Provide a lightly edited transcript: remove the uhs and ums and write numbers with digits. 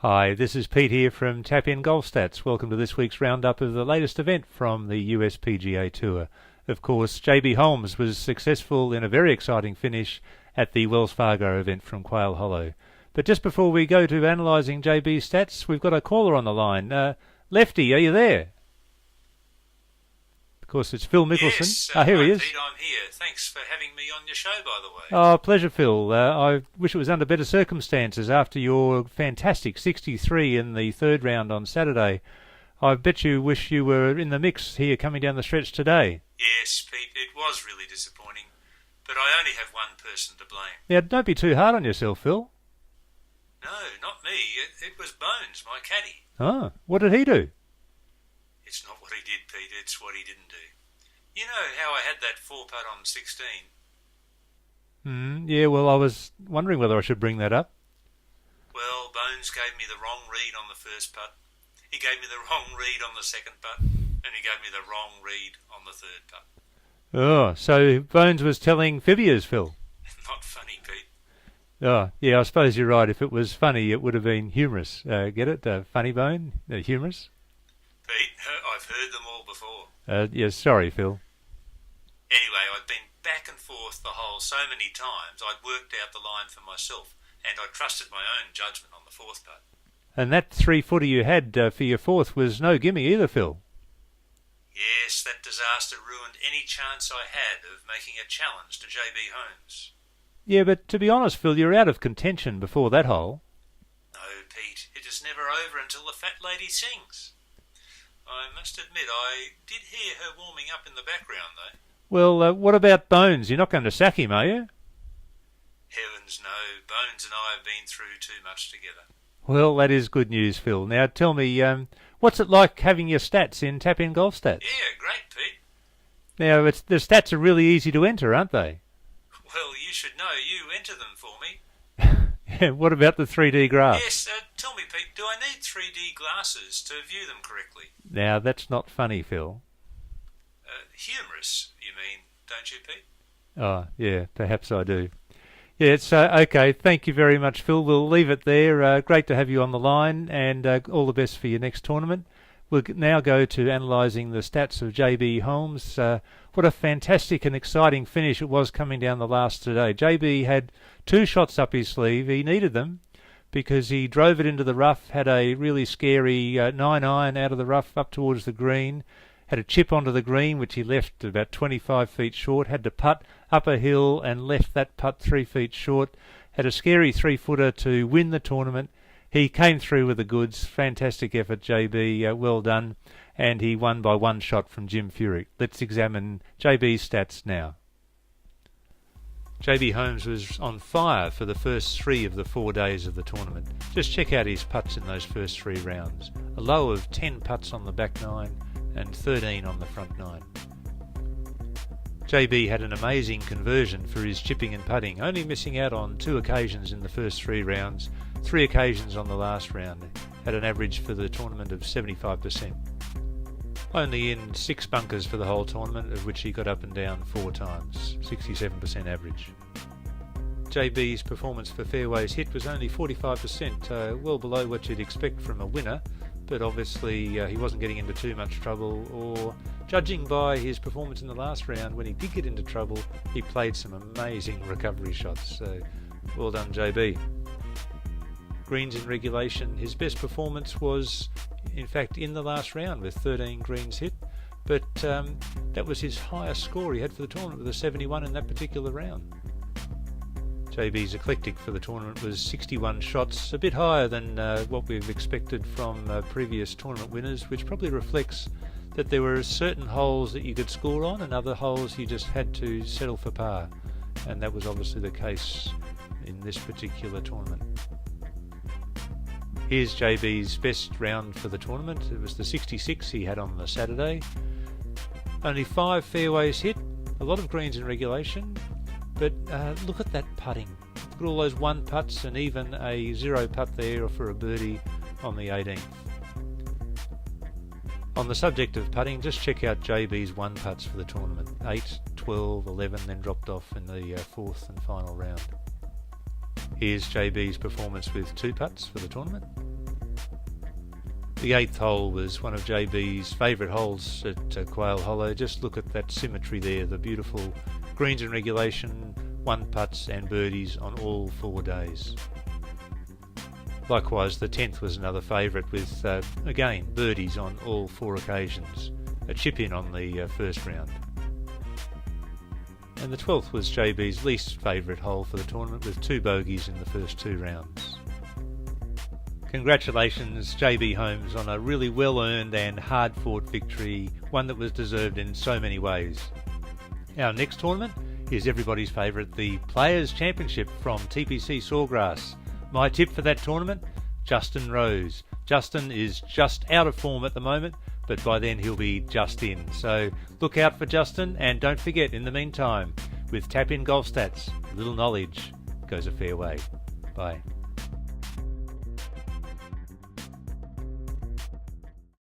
Hi, this is Pete here from Tap In Golf Stats. Welcome to this week's roundup of the latest event from the US PGA Tour. Of course, JB Holmes was successful in a very exciting finish at the Wells Fargo event from Quail Hollow. But just before we go to analysing JB's stats, we've got a caller on the line. Lefty, are you there? Of course, it's Phil Mickelson. Yes, here he is. Pete, I'm here. Thanks for having me on your show, by the way. Oh, pleasure, Phil. I wish it was under better circumstances after your fantastic 63 in the third round on Saturday. I bet you wish you were in the mix here coming down the stretch today. Yes, Pete, it was really disappointing, but I only have one person to blame. Now, don't be too hard on yourself, Phil. No, not me. It was Bones, my caddy. Oh, what did he do? It's not what he did, Pete, it's what he didn't do. You know how I had that 4-putt on 16? Yeah, well, I was wondering whether I should bring that up. Well, Bones gave me the wrong read on the first putt. He gave me the wrong read on the second putt, and he gave me the wrong read on the third putt. Oh, so Bones was telling fibbers, Phil. Not funny, Pete. Oh, yeah, I suppose you're right. If it was funny, it would have been humorous. Get it? Funny bone? Humorous? Pete, I've heard them all before. Yes, sorry, Phil. Anyway, I'd been back and forth the hole so many times, I'd worked out the line for myself, and I trusted my own judgment on the fourth putt. And that 3-footer you had for your fourth was no gimme either, Phil. Yes, that disaster ruined any chance I had of making a challenge to JB Holmes. Yeah, but to be honest, Phil, you're out of contention before that hole. No, Pete, it is never over until the fat lady sings. I must admit, I did hear her warming up in the background, though. Well, what about Bones? You're not going to sack him, are you? Heavens no, Bones and I have been through too much together. Well, that is good news, Phil. Now, tell me, what's it like having your stats in Tap In Golf Stats? Yeah, great, Pete. Now, the stats are really easy to enter, aren't they? Well, you should know. You enter them for me. Yeah, what about the 3D graph? Yes, tell me, Pete, do I need 3D glasses to view them correctly? Now, that's not funny, Phil. Humorous, you mean, don't you, Pete? Oh, yeah, perhaps I do. Yeah, it's okay. Thank you very much, Phil. We'll leave it there. Great to have you on the line, and all the best for your next tournament. We'll now go to analysing the stats of JB Holmes. What a fantastic and exciting finish it was coming down the last today. JB had 2 shots up his sleeve. He needed them because he drove it into the rough, had a really scary 9-iron out of the rough up towards the green, had a chip onto the green, which he left about 25 feet short, had to putt up a hill and left that putt 3 feet short, had a scary 3-footer to win the tournament. He came through with the goods. Fantastic effort, JB. Well done. And he won by 1 shot from Jim Furyk. Let's examine JB's stats now. JB Holmes was on fire for the first 3 of the 4 days of the tournament. Just check out his putts in those first 3 rounds. A low of 10 putts on the back 9 and 13 on the front 9. JB had an amazing conversion for his chipping and putting, only missing out on 2 occasions in the first 3 rounds, 3 occasions on the last round, at an average for the tournament of 75%. Only in 6 bunkers for the whole tournament, of which he got up and down 4 times, 67% average. JB's performance for fairways hit was only 45%, well below what you'd expect from a winner, but obviously he wasn't getting into too much trouble, or judging by his performance in the last round, when he did get into trouble, he played some amazing recovery shots, so well done JB. Greens in regulation, his best performance was in fact in the last round with 13 greens hit, but that was his highest score he had for the tournament, with a 71 in that particular round. JB's eclectic for the tournament was 61 shots, a bit higher than what we've expected from previous tournament winners, which probably reflects that there were certain holes that you could score on and other holes you just had to settle for par, and that was obviously the case in this particular tournament. Here's JB's best round for the tournament. It was the 66 he had on the Saturday. Only 5 fairways hit, a lot of greens in regulation, but look at that putting. Look at all those 1 putts and even a 0 putt there for a birdie on the 18th. On the subject of putting, just check out JB's 1 putts for the tournament. 8, 12, 11, then dropped off in the 4th and final round. Here's JB's performance with 2 putts for the tournament. The 8th hole was one of JB's favourite holes at Quail Hollow. Just look at that symmetry there, the beautiful greens in regulation, 1 putts and birdies on all 4 days. Likewise, the 10th was another favourite with, again, birdies on all 4 occasions, a chip-in on the first round. And the 12th was JB's least favourite hole for the tournament, with 2 bogeys in the first 2 rounds. Congratulations, JB Holmes, on a really well-earned and hard-fought victory, one that was deserved in so many ways. Our next tournament is everybody's favourite, the Players' Championship from TPC Sawgrass. My tip for that tournament, Justin Rose. Justin is just out of form at the moment, but by then he'll be just in. So look out for Justin, and don't forget, in the meantime, with Tap In Golf Stats, little knowledge goes a fair way. Bye.